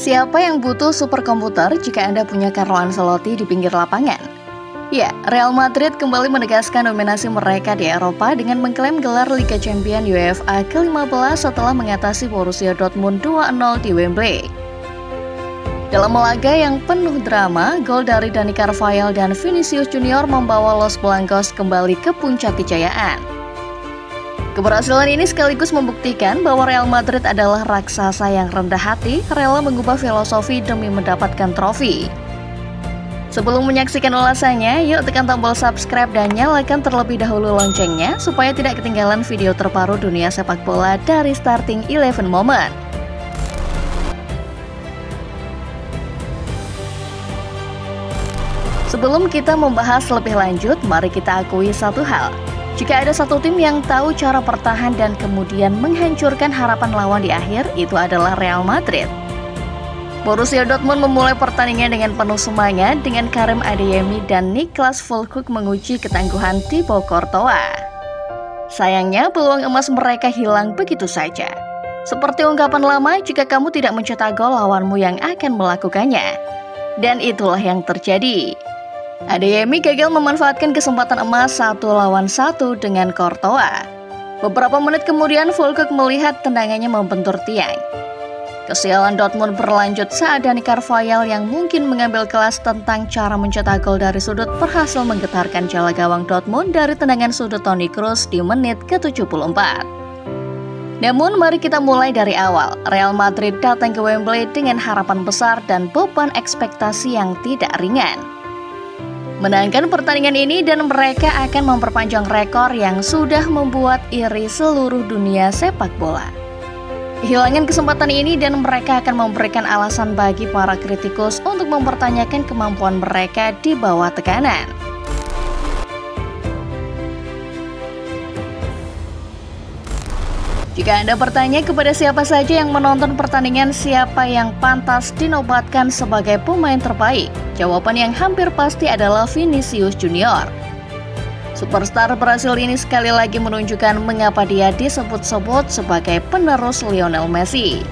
Siapa yang butuh superkomputer jika Anda punya Carlo Ancelotti di pinggir lapangan? Ya, Real Madrid kembali menegaskan dominasi mereka di Eropa dengan mengklaim gelar Liga Champions UEFA ke-15 setelah mengatasi Borussia Dortmund 2-0 di Wembley. Dalam laga yang penuh drama, gol dari Dani Carvajal dan Vinicius Junior membawa Los Blancos kembali ke puncak kejayaan. Keberhasilan ini sekaligus membuktikan bahwa Real Madrid adalah raksasa yang rendah hati, rela mengubah filosofi demi mendapatkan trofi. Sebelum menyaksikan ulasannya, yuk tekan tombol subscribe dan nyalakan terlebih dahulu loncengnya supaya tidak ketinggalan video terbaru dunia sepak bola dari Starting 11 Moment. Sebelum kita membahas lebih lanjut, mari kita akui satu hal. Jika ada satu tim yang tahu cara bertahan dan kemudian menghancurkan harapan lawan di akhir, itu adalah Real Madrid. Borussia Dortmund memulai pertandingan dengan penuh semangat dengan Karim Adeyemi dan Niklas Füllkrug menguji ketangguhan Thibaut Courtois. Sayangnya peluang emas mereka hilang begitu saja. Seperti ungkapan lama, jika kamu tidak mencetak gol, lawanmu yang akan melakukannya. Dan itulah yang terjadi. Adeyemi gagal memanfaatkan kesempatan emas 1 lawan 1 dengan Courtois. Beberapa menit kemudian Füllkrug melihat tendangannya membentur tiang. Kesialan Dortmund berlanjut saat Dani Carvajal yang mungkin mengambil kelas tentang cara mencetak gol dari sudut berhasil menggetarkan jala gawang Dortmund dari tendangan sudut Toni Kroos di menit ke-74. Namun mari kita mulai dari awal. Real Madrid datang ke Wembley dengan harapan besar dan beban ekspektasi yang tidak ringan. Menangkan pertandingan ini dan mereka akan memperpanjang rekor yang sudah membuat iri seluruh dunia sepak bola. Kehilangan kesempatan ini dan mereka akan memberikan alasan bagi para kritikus untuk mempertanyakan kemampuan mereka di bawah tekanan. Jika Anda bertanya kepada siapa saja yang menonton pertandingan siapa yang pantas dinobatkan sebagai pemain terbaik, jawaban yang hampir pasti adalah Vinicius Junior. Superstar Brasil ini sekali lagi menunjukkan mengapa dia disebut-sebut sebagai penerus Lionel Messi.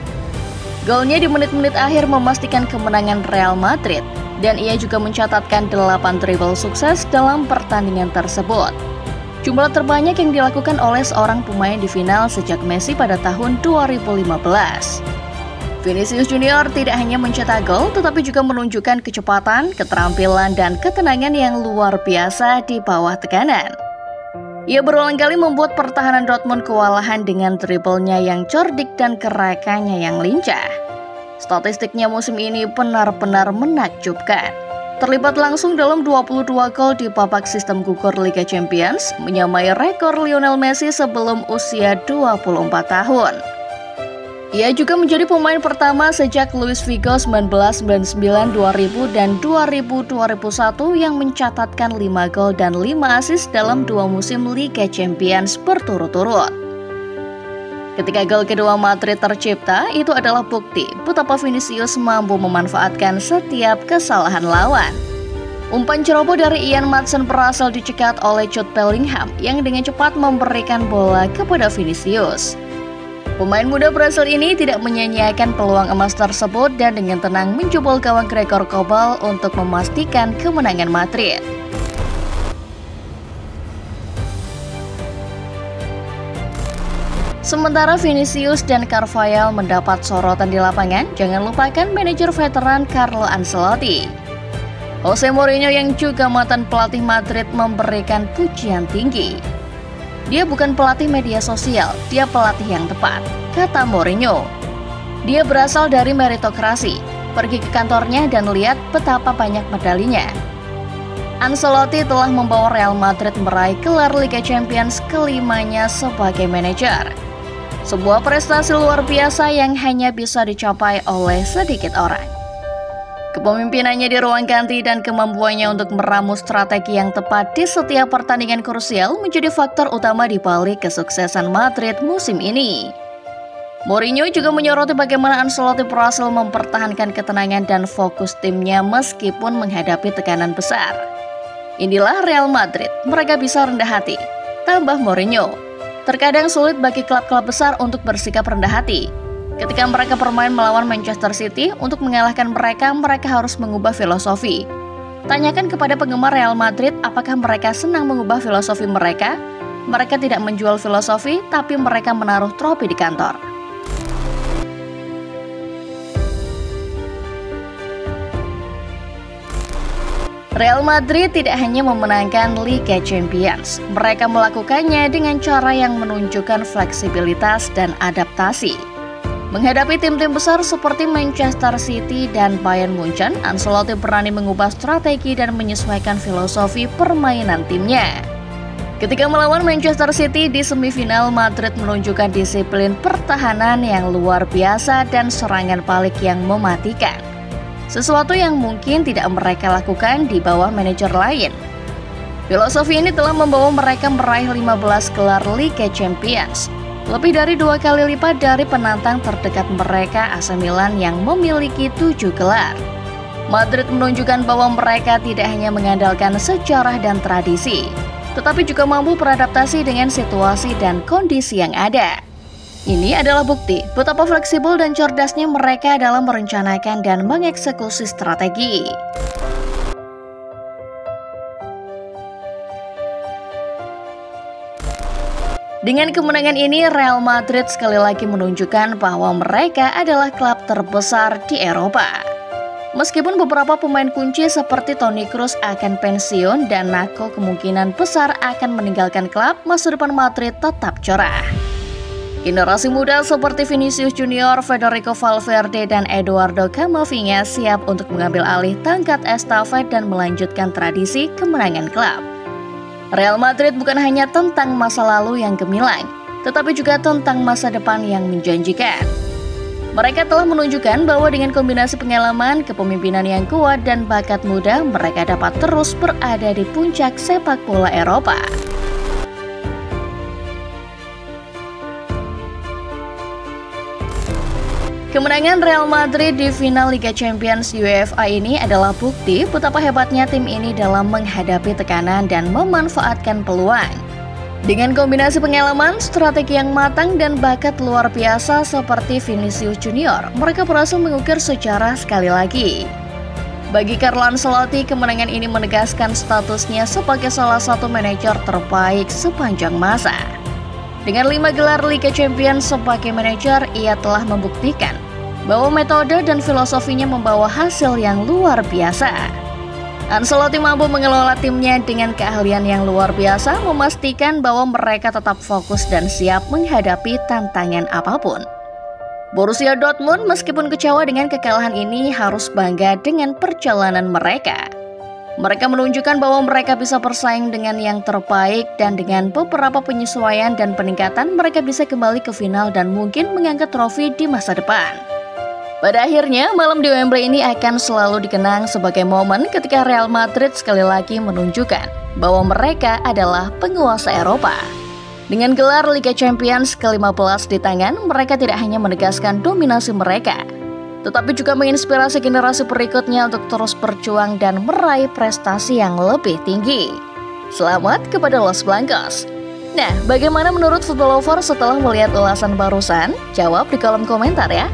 Golnya di menit-menit akhir memastikan kemenangan Real Madrid, dan ia juga mencatatkan 8 dribble sukses dalam pertandingan tersebut. Jumlah terbanyak yang dilakukan oleh seorang pemain di final sejak Messi pada tahun 2015. Vinicius Junior tidak hanya mencetak gol, tetapi juga menunjukkan kecepatan, keterampilan, dan ketenangan yang luar biasa di bawah tekanan. Ia berulang kali membuat pertahanan Dortmund kewalahan dengan dribblenya yang cerdik dan gerakannya yang lincah. Statistiknya musim ini benar-benar menakjubkan. Terlibat langsung dalam 22 gol di babak sistem gugur Liga Champions, menyamai rekor Lionel Messi sebelum usia 24 tahun. Ia juga menjadi pemain pertama sejak Luis Figo 1999, 2000, dan 2000-2001 yang mencatatkan 5 gol dan 5 assist dalam 2 musim Liga Champions berturut-turut. Ketika gol kedua Madrid tercipta, itu adalah bukti betapa Vinicius mampu memanfaatkan setiap kesalahan lawan. Umpan ceroboh dari Ian Maatsen berhasil dicegat oleh Jude Bellingham yang dengan cepat memberikan bola kepada Vinicius. Pemain muda Brasil ini tidak menyia-nyiakan peluang emas tersebut dan dengan tenang menjebol gawang Gregor Kobel untuk memastikan kemenangan Madrid. Sementara Vinicius dan Carvajal mendapat sorotan di lapangan, jangan lupakan manajer veteran Carlo Ancelotti. Jose Mourinho yang juga mantan pelatih Madrid memberikan pujian tinggi. Dia bukan pelatih media sosial, dia pelatih yang tepat, kata Mourinho. Dia berasal dari meritokrasi, pergi ke kantornya dan lihat betapa banyak medalinya. Ancelotti telah membawa Real Madrid meraih gelar Liga Champions ke-5-nya sebagai manajer. Sebuah prestasi luar biasa yang hanya bisa dicapai oleh sedikit orang. Kepemimpinannya di ruang ganti dan kemampuannya untuk meramu strategi yang tepat di setiap pertandingan krusial menjadi faktor utama di balik kesuksesan Madrid musim ini. Mourinho juga menyoroti bagaimana Ancelotti berhasil mempertahankan ketenangan dan fokus timnya meskipun menghadapi tekanan besar. Inilah Real Madrid, mereka bisa rendah hati, tambah Mourinho. Terkadang sulit bagi klub-klub besar untuk bersikap rendah hati. Ketika mereka bermain melawan Manchester City, untuk mengalahkan mereka harus mengubah filosofi. Tanyakan kepada penggemar Real Madrid apakah mereka senang mengubah filosofi mereka. Mereka tidak menjual filosofi, tapi mereka menaruh trofi di kantor. Real Madrid tidak hanya memenangkan Liga Champions, mereka melakukannya dengan cara yang menunjukkan fleksibilitas dan adaptasi. Menghadapi tim-tim besar seperti Manchester City dan Bayern Munchen, Ancelotti berani mengubah strategi dan menyesuaikan filosofi permainan timnya. Ketika melawan Manchester City di semifinal, Madrid menunjukkan disiplin pertahanan yang luar biasa dan serangan balik yang mematikan. Sesuatu yang mungkin tidak mereka lakukan di bawah manajer lain. Filosofi ini telah membawa mereka meraih 15 gelar Liga Champions, lebih dari 2 kali lipat dari penantang terdekat mereka AC Milan yang memiliki 7 gelar. Madrid menunjukkan bahwa mereka tidak hanya mengandalkan sejarah dan tradisi, tetapi juga mampu beradaptasi dengan situasi dan kondisi yang ada. Ini adalah bukti betapa fleksibel dan cerdasnya mereka dalam merencanakan dan mengeksekusi strategi. Dengan kemenangan ini, Real Madrid sekali lagi menunjukkan bahwa mereka adalah klub terbesar di Eropa. Meskipun beberapa pemain kunci seperti Toni Kroos akan pensiun dan Nacho kemungkinan besar akan meninggalkan klub, masa depan Madrid tetap cerah. Generasi muda seperti Vinicius Junior, Federico Valverde, dan Eduardo Camavinga siap untuk mengambil alih tongkat estafet dan melanjutkan tradisi kemenangan klub. Real Madrid bukan hanya tentang masa lalu yang gemilang, tetapi juga tentang masa depan yang menjanjikan. Mereka telah menunjukkan bahwa dengan kombinasi pengalaman, kepemimpinan yang kuat, dan bakat muda, mereka dapat terus berada di puncak sepak bola Eropa. Kemenangan Real Madrid di final Liga Champions UEFA ini adalah bukti betapa hebatnya tim ini dalam menghadapi tekanan dan memanfaatkan peluang. Dengan kombinasi pengalaman, strategi yang matang, dan bakat luar biasa seperti Vinicius Junior, mereka berhasil mengukir sejarah sekali lagi. Bagi Carlo Ancelotti, kemenangan ini menegaskan statusnya sebagai salah satu manajer terbaik sepanjang masa. Dengan 5 gelar Liga Champions sebagai manajer, ia telah membuktikan bahwa metode dan filosofinya membawa hasil yang luar biasa. Ancelotti mampu mengelola timnya dengan keahlian yang luar biasa, memastikan bahwa mereka tetap fokus dan siap menghadapi tantangan apapun. Borussia Dortmund meskipun kecewa dengan kekalahan ini harus bangga dengan perjalanan mereka. Mereka menunjukkan bahwa mereka bisa bersaing dengan yang terbaik, dan dengan beberapa penyesuaian dan peningkatan mereka bisa kembali ke final dan mungkin mengangkat trofi di masa depan. Pada akhirnya, malam di Wembley ini akan selalu dikenang sebagai momen ketika Real Madrid sekali lagi menunjukkan bahwa mereka adalah penguasa Eropa. Dengan gelar Liga Champions ke-15 di tangan, mereka tidak hanya menegaskan dominasi mereka, tetapi juga menginspirasi generasi berikutnya untuk terus berjuang dan meraih prestasi yang lebih tinggi. Selamat kepada Los Blancos. Nah, bagaimana menurut Football Lover setelah melihat ulasan barusan? Jawab di kolom komentar ya.